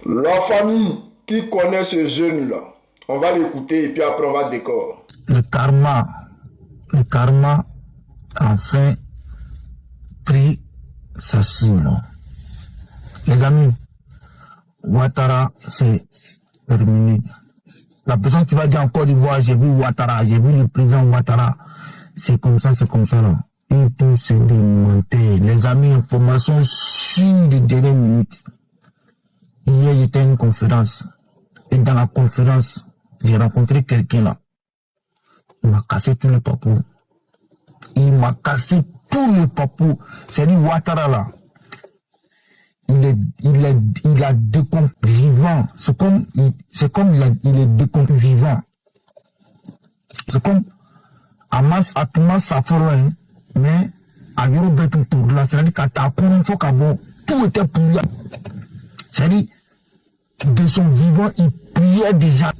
La famille qui connaît ce jeune-là, on va l'écouter et puis après on va décor. Le karma a enfin pris sa cible. Les amis, Ouattara, c'est terminé. La personne qui va dire en Côte d'Ivoire, j'ai vu Ouattara, j'ai vu le président Ouattara, c'est comme ça là. Et tout s'est démonté. Les amis, information sur les dernières minutes. Hier, j'étais à une conférence. Et dans la conférence, j'ai rencontré quelqu'un là. Il m'a cassé tous les papous. Il m'a cassé tous les papous. C'est lui Ouattara là. Il a décompté vivant. C'est comme il est décompté vivant. C'est comme Atuma Safaro, mais à Yorobet pour là, c'est-à-dire qu'à Takoun, faut qu'à tout était pour lui. C'est-à-dire, de son vivant, il priait déjà.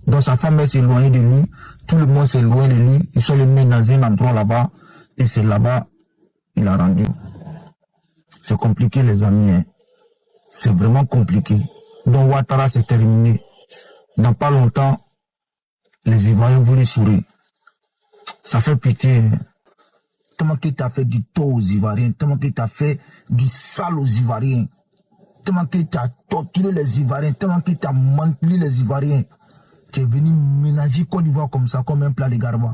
Donc sa femme s'est éloignée de lui, tout le monde s'est éloigné de lui, ils sont les mis dans un endroit là-bas, et c'est là-bas, il a rendu. C'est compliqué les amis, hein. C'est vraiment compliqué. Donc Ouattara c'est terminé. Dans pas longtemps, les Ivoiriens voulaient sourire. Ça fait pitié. Hein. Tellement qu'il t'a fait du tort aux Ivoiriens, tellement qu'il t'a fait du sale aux Ivoiriens, tellement qu'il t'a torturé les Ivoiriens, tellement qu'il t'a manipulé les Ivoiriens. Tu es venu ménager Côte d'Ivoire comme ça, comme un plat de garba.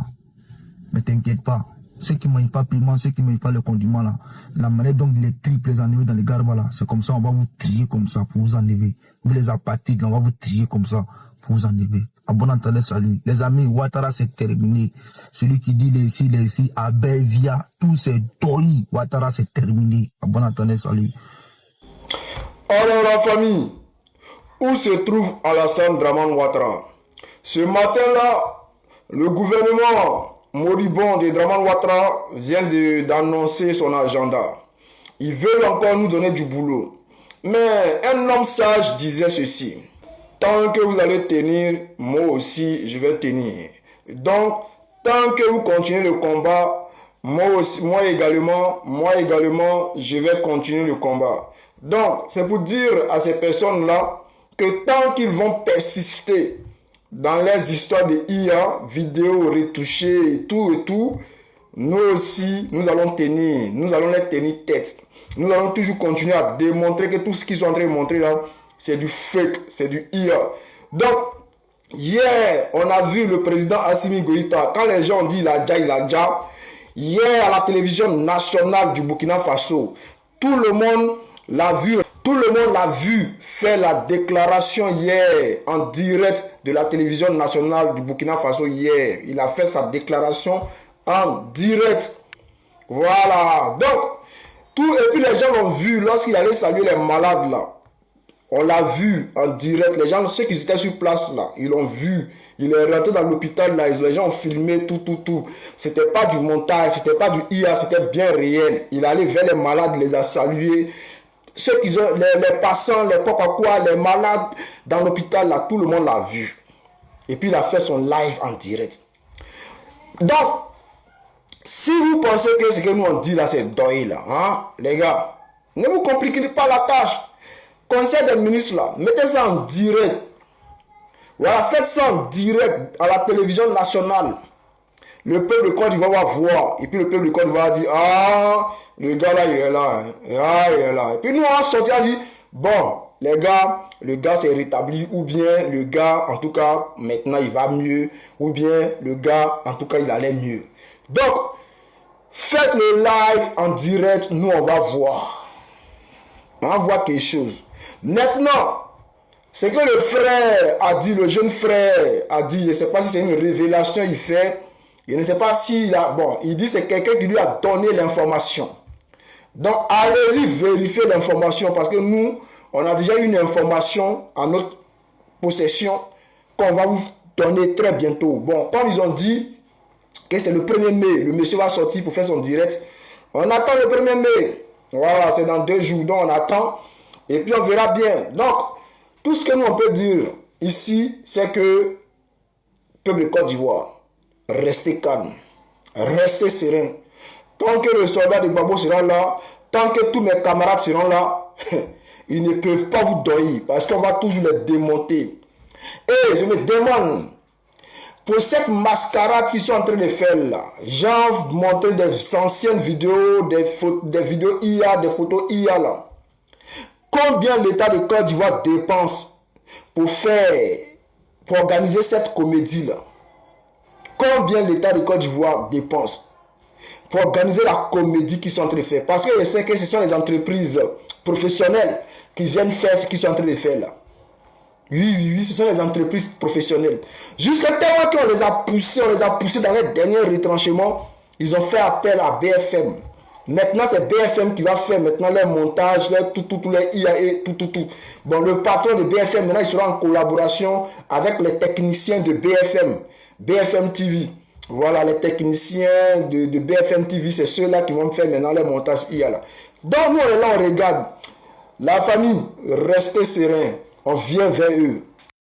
Mais t'inquiète pas. Ceux qui ne mangent pas piment, ceux qui ne mangent pas le condiment là, la manière dont les triples les enlever dans les garbas là, c'est comme ça, on va vous trier comme ça pour vous enlever. Vous les apathiques, on va vous trier comme ça pour vous enlever. À bon entendeur, salut. Les amis, Ouattara c'est terminé. Celui qui dit les ici, Abel, Via, tout c'est toy. Ouattara c'est terminé. À bon entendeur, salut. Alors la famille, où se trouve Alassane Draman Ouattara? Ce matin-là, le gouvernement moribond de Draman Ouattara vient d'annoncer son agenda. Ils veulent encore nous donner du boulot. Mais un homme sage disait ceci: tant que vous allez tenir, moi aussi je vais tenir. Donc, tant que vous continuez le combat, moi également, je vais continuer le combat. Donc, c'est pour dire à ces personnes-là que tant qu'ils vont persister dans les histoires de IA, vidéos retouchées et tout, nous aussi, nous allons les tenir tête. Nous allons toujours continuer à démontrer que tout ce qu'ils sont en train de montrer là, c'est du fake, c'est du IA. Donc, hier, on a vu le président Assimi Goïta, quand les gens ont dit il a déjà, hier à la télévision nationale du Burkina Faso, tout le monde l'a vu. Tout le monde l'a vu faire la déclaration hier en direct de la télévision nationale du Burkina Faso hier. Il a fait sa déclaration en direct. Voilà. Donc, et puis les gens l'ont vu lorsqu'il allait saluer les malades là. On l'a vu en direct. Les gens, ceux qui étaient sur place là, ils l'ont vu. Il est rentré dans l'hôpital là. Les gens ont filmé tout. C'était pas du montage, c'était pas du IA, c'était bien réel. Il allait vers les malades, il les a salués. Ceux qui ont, les passants, les quoi, les malades dans l'hôpital, là, tout le monde l'a vu. Et puis il a fait son live en direct. Donc, si vous pensez que ce que nous on dit là, c'est deuil là, hein, les gars, ne vous compliquez pas la tâche. Conseil des ministres là, mettez ça en direct. Voilà, faites ça en direct à la télévision nationale. Le peuple de Côte d'Ivoire va voir. Et puis le peuple de Côte d'Ivoire va dire: ah, le gars là, il est là. Hein. Ah, il est là. Et puis nous, on va sortir et dire: bon, les gars, le gars s'est rétabli. Ou bien le gars, en tout cas, maintenant il va mieux. Ou bien le gars, en tout cas, il allait mieux. Donc, faites le live en direct. Nous, on va voir. On va voir quelque chose. Maintenant, c'est que le frère a dit, le jeune frère a dit, je ne sais pas si c'est une révélation il fait. Je ne sais pas s'il a... Bon, il dit c'est quelqu'un qui lui a donné l'information. Donc, allez-y vérifier l'information parce que nous, on a déjà une information en notre possession qu'on va vous donner très bientôt. Bon, comme ils ont dit que c'est le 1er mai, le monsieur va sortir pour faire son direct. On attend le 1er mai. Voilà, c'est dans 2 jours. Donc, on attend. Et puis, on verra bien. Donc, tout ce que nous, on peut dire ici, c'est que peuple de Côte d'Ivoire, restez calme, restez serein. Tant que le soldat de Gbagbo sera là, tant que tous mes camarades seront là, Ils ne peuvent pas vous donner parce qu'on va toujours les démonter. Et je me demande, pour cette mascarade qu'ils sont en train de faire là, j'ai montré des anciennes vidéos, des vidéos IA, des photos IA là. Combien l'État de Côte d'Ivoire dépense pour organiser cette comédie là? Combien l'État de Côte d'Ivoire dépense pour organiser la comédie qu'ils sont en train de faire? Parce que je sais que ce sont les entreprises professionnelles qui viennent faire ce qu'ils sont en train de faire là. Oui, ce sont les entreprises professionnelles. Jusqu'à tellement qu'on les a poussés dans les derniers retranchements, ils ont fait appel à BFM. Maintenant, c'est BFM qui va faire maintenant les montages, les IAE, tout. Bon, le patron de BFM, maintenant, il sera en collaboration avec les techniciens de BFM TV. Voilà, les techniciens de BFM TV, c'est ceux-là qui vont faire maintenant les montages IA là. Donc, nous, on est là, on regarde. La famille, restez serein. On vient vers eux.